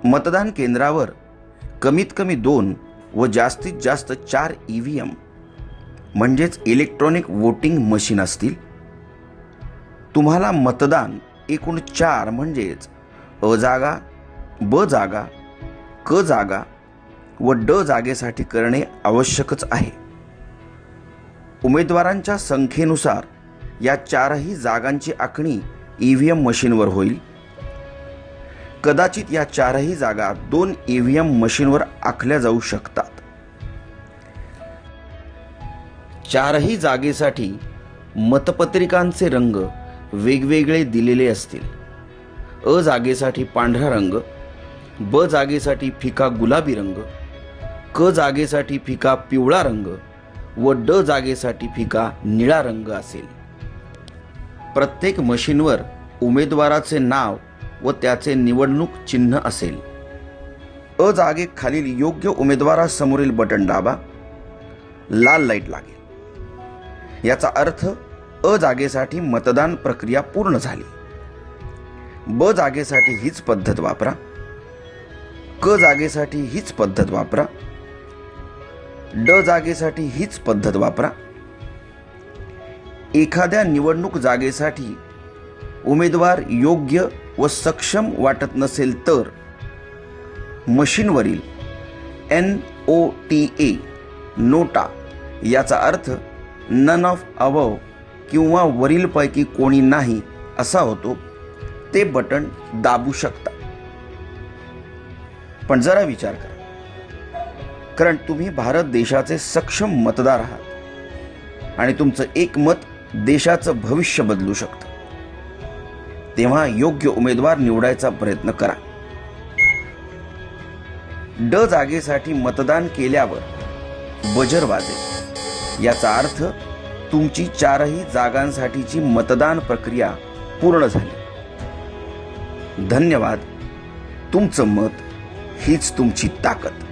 मतदान केंद्रावर कमीत कमी 2 व जास्तीत जास्त 4 EVM म्हणजेच इलेक्ट्रॉनिक वोटिंग मशीन असतील. तुम्हाला मतदान एकूण 4 म्हणजेच अ जागा, ब जागा, क जागा व ड जागेसाठी करणे आवश्यकच आहे. उमेदवारांच्या संख्येनुसार या 4ही जागांची आखणी EVM मशीनवर होईल. कदाचित या 4ही जागा 2 EVM मशीनवर आखल्या जाऊ शकतात. 4ही जागेसाठी मतपत्रिकांचे रंग वेगवेगळे दिलेले असतील. अ जागेसाठी पांढरा रंग, ब जागेसाठी फिका गुलाबी रंग, क जागेसाठी फिका पिवळा रंग व ड जागेसाठी फिका निळा रंग असेल. प्रत्येक मशीनवर उमेदवाराचे नाव व त्याचे निवडणूक चिन्ह असेल. अ जागेखालील योग्य उमेदवारासमोरील बटन दाबा, लाल लाईट लागेल. याचा अर्थ अ जागेसाठी मतदान प्रक्रिया पूर्ण झाली. ब जागेसाठी हीच पद्धत वापरा. क जागेसाठी हीच पद्धत वापरा. ड जागेसाठी हीच पद्धत वापरा. एखाद्या निवडणूक जागेसाठी उमेदवार योग्य व सक्षम वाटत नसेल तर मशीनवरील NOTA नोटा याचा अर्थ नन ऑफ अबव किंवा वरीलपैकी कोणी नाही असा होतो, ते बटन दाबू शकता. पण जरा विचार करा, कारण तुम्ही भारत देशाचे सक्षम मतदार आहात आणि तुमचं एक मत देशाचं भविष्य बदलू शकतं. तेव्हा योग्य उमेदवार निवडायचा प्रयत्न करा. ड जागेसाठी मतदान केल्यावर बजर वाजेल. याचा अर्थ तुमची 4ही जागांसाठीची मतदान प्रक्रिया पूर्ण झाली. धन्यवाद. तुमचं मत हीच तुमची ताकद.